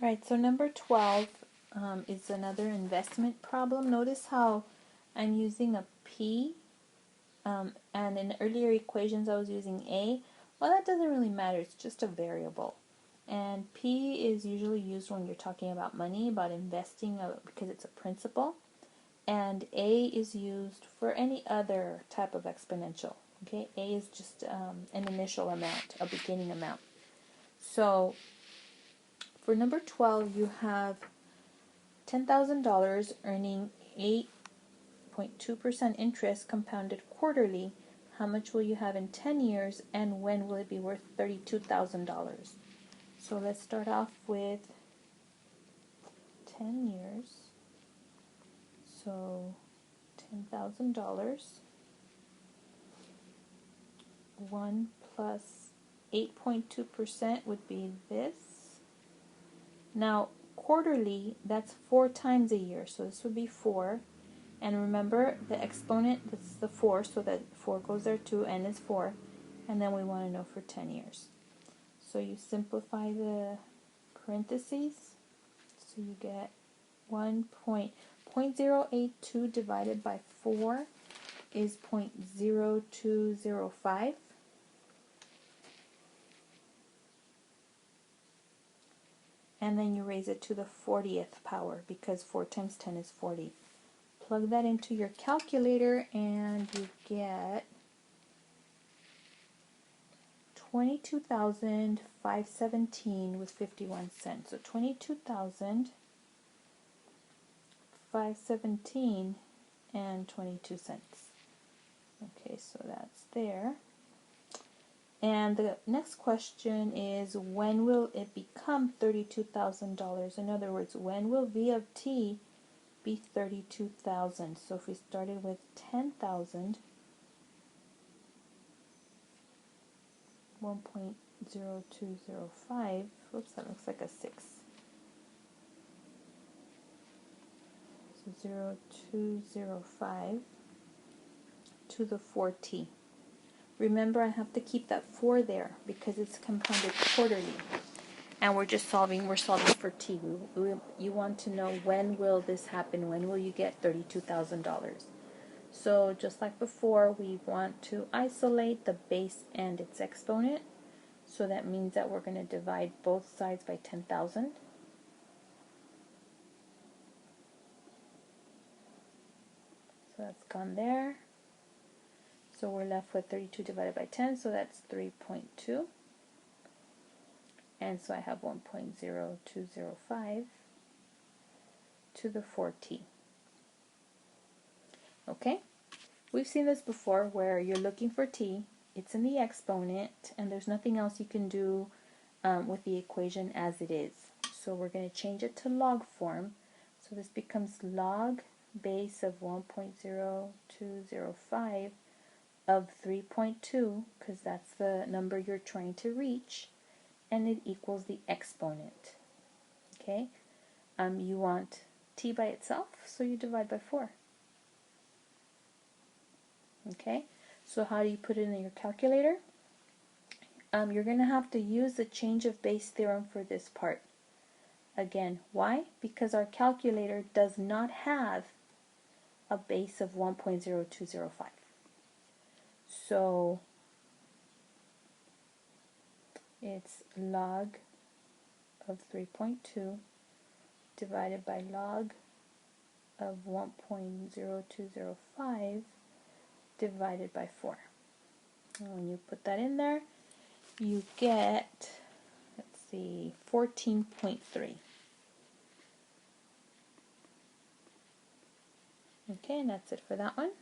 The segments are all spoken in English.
Alright, so number 12 is another investment problem. Notice how I'm using a P, and in earlier equations I was using A. Well, that doesn't really matter, it's just a variable. And P is usually used when you're talking about money, about investing, because it's a principal. And A is used for any other type of exponential. Okay, A is just an initial amount, a beginning amount. So for number 12, you have $10,000 earning 8.2% interest compounded quarterly. How much will you have in 10 years, and when will it be worth $32,000? So let's start off with 10 years. So $10,000. 1 plus 8.2% would be this. Now, quarterly, that's 4 times a year, so this would be 4. And remember, the exponent, that's the 4, so that 4 goes there too, n is 4. And then we want to know for 10 years. So you simplify the parentheses, so you get 0.02 divided by 4 is 0.0205. And then you raise it to the 40th power, because 4 times 10 is 40. Plug that into your calculator and you get 22,517 with 51 cents. So 22,517 and 22 cents. Okay, so that's there. And the next question is, when will it become $32,000? In other words, when will V of t be 32,000? So if we started with 10,000, 1.0205, oops, that looks like a 6. So 0.205 to the 4t. Remember, I have to keep that 4 there because it's compounded quarterly. And we're solving for t. You want to know, when will this happen? When will you get $32,000? So just like before, we want to isolate the base and its exponent. So that means that we're going to divide both sides by 10,000. So that's gone there. So we're left with 32 divided by 10, so that's 3.2. And so I have 1.0205 to the 4t. Okay? We've seen this before where you're looking for t, it's in the exponent, and there's nothing else you can do with the equation as it is. So we're going to change it to log form. So this becomes log base of 1.0205 of 3.2, because that's the number you're trying to reach, and it equals the exponent. Okay? You want t by itself, so you divide by 4. Okay? So how do you put it in your calculator? You're going to have to use the change of base theorem for this part. Again, why? Because our calculator does not have a base of 1.0205. So it's log of 3.2 divided by log of 1.0205 divided by 4. And when you put that in there, you get, let's see, 14.3. Okay, and that's it for that one.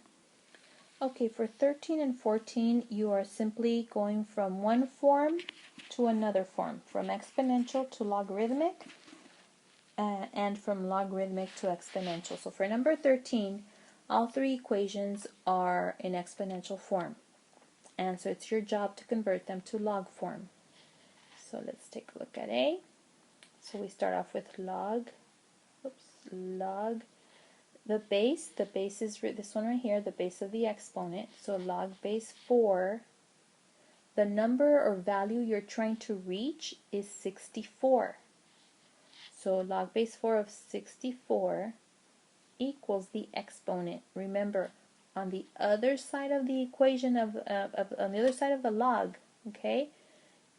Okay, for 13 and 14, you are simply going from one form to another form, from exponential to logarithmic, and from logarithmic to exponential. So for number 13, all 3 equations are in exponential form. And so it's your job to convert them to log form. So let's take a look at A. So we start off with log the base is this one right here, the base of the exponent. So log base 4, the number or value you're trying to reach is 64. So log base 4 of 64 equals the exponent. Remember, on the other side of the equation on the other side of the log, okay,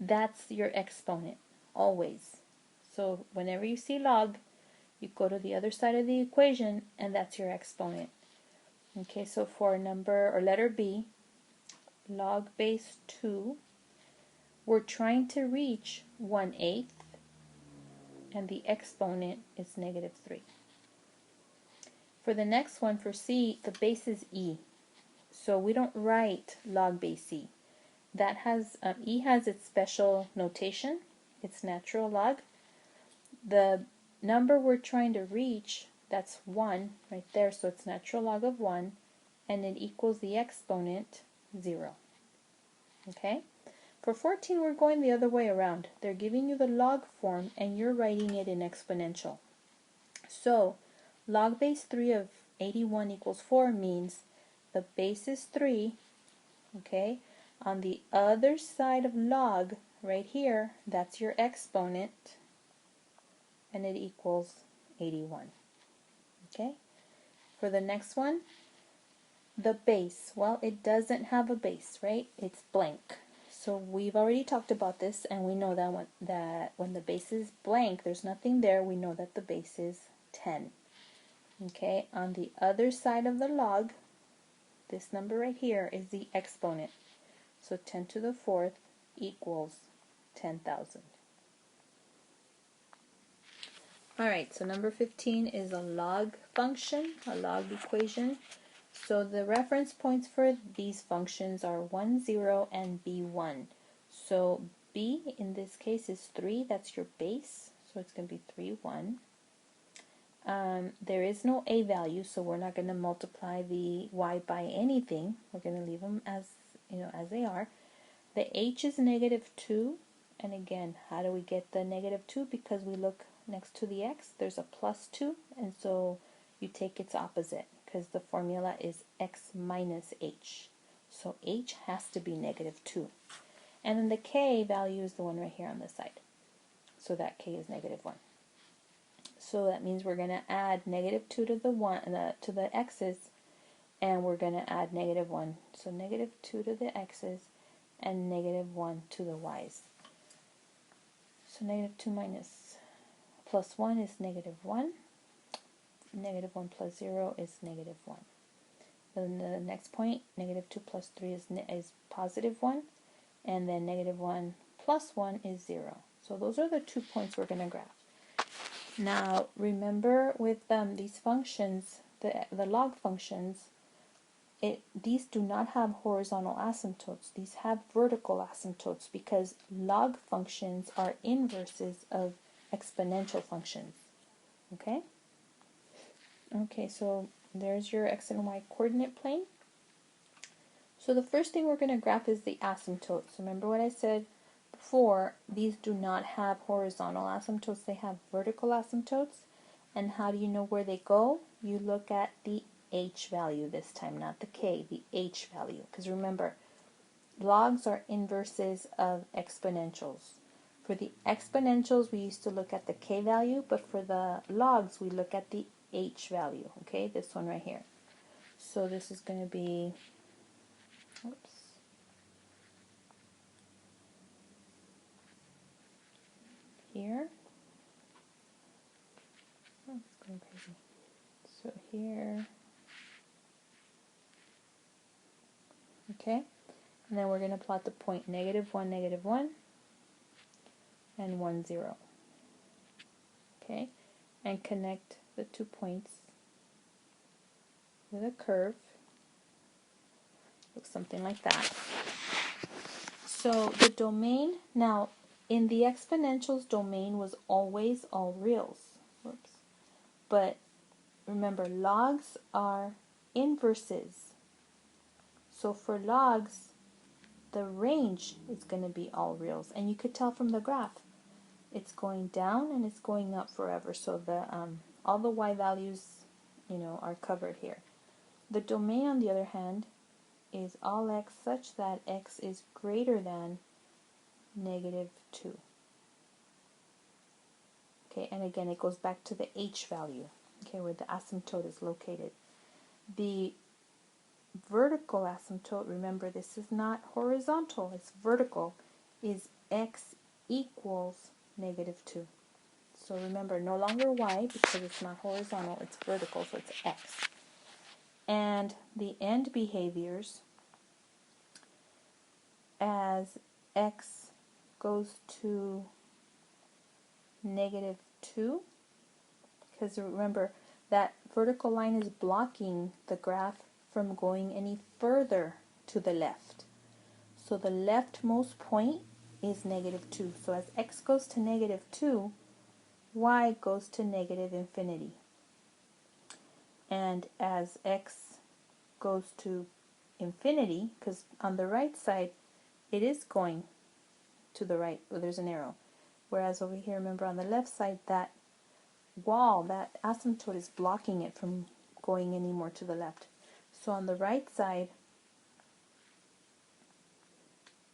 that's your exponent, always. So whenever you see log, you go to the other side of the equation, and that's your exponent. Okay, so for number or letter B, log base 2, we're trying to reach 1/8, and the exponent is -3. For the next one, for C, the base is E. So we don't write log base E. That has, E has its special notation. It's natural log. The number we're trying to reach, that's 1 right there, so it's natural log of 1, and it equals the exponent 0. Okay? For 14, we're going the other way around. They're giving you the log form, and you're writing it in exponential. So, log base 3 of 81 equals 4 means the base is 3, okay? On the other side of log, right here, that's your exponent, and it equals 81. Okay? For the next one, the base. Well, it doesn't have a base, right? It's blank. So we've already talked about this, and we know that when the base is blank, there's nothing there, we know that the base is 10. Okay? On the other side of the log, this number right here is the exponent. So 10 to the 4th equals 10,000. Alright, so number 15 is a log function, a log equation. So the reference points for these functions are 1, 0, and B1. So B in this case is 3, that's your base, so it's going to be 3, 1. There is no A value, so we're not going to multiply the Y by anything. We're going to leave them as, as they are. The H is -2, and again, how do we get the -2? Because we look next to the X, there's a +2, and so you take its opposite, because the formula is X minus H. So H has to be -2. And then the K value is the one right here on this side. So that K is -1. So that means we're going to add -2 to the to the X's, and we're going to add -1. So -2 to the X's and -1 to the Y's. So -2 minus +1 is -1. -1 plus 0 is -1. Then the next point, -2 plus 3 is +1. And then -1 plus 1 is 0. So those are the 2 points we're going to graph. Now, remember with these functions, the log functions, these do not have horizontal asymptotes. These have vertical asymptotes because log functions are inverses of exponential functions. Okay? Okay, so there's your x and y coordinate plane. So the first thing we're going to graph is the asymptotes. Remember what I said before, these do not have horizontal asymptotes, they have vertical asymptotes. And how do you know where they go? You look at the h value this time, not the k, the h value. Because remember, logs are inverses of exponentials. For the exponentials, we used to look at the k value, but for the logs, we look at the h value. Okay, this one right here. So this is going to be, oops. Here. Oh, it's going crazy. So here. Okay. And then we're going to plot the point -1, -1, and 1, 0. Okay. And connect the 2 points with a curve. Looks something like that. So the domain, now in the exponentials, domain was always all reals. Whoops. But remember, logs are inverses. So for logs, the range is going to be all reals. And you could tell from the graph, it's going down and it's going up forever. So the all the y values, are covered here. The domain, on the other hand, is all x such that x is greater than -2. Okay, and again, it goes back to the h value, okay, where the asymptote is located. The vertical asymptote, remember this is not horizontal, it's vertical, is x equals -2. So remember, no longer y because it's not horizontal, it's vertical, so it's x. And the end behaviors as x goes to -2, because remember that vertical line is blocking the graph from going any further to the left. So the leftmost point is -2. So as x goes to -2, y goes to -infinity. And as x goes to infinity, because on the right side it is going to the right, well, there's an arrow. Whereas over here, remember on the left side, that wall, that asymptote is blocking it from going any more to the left. So on the right side,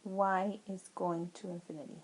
y is going to infinity.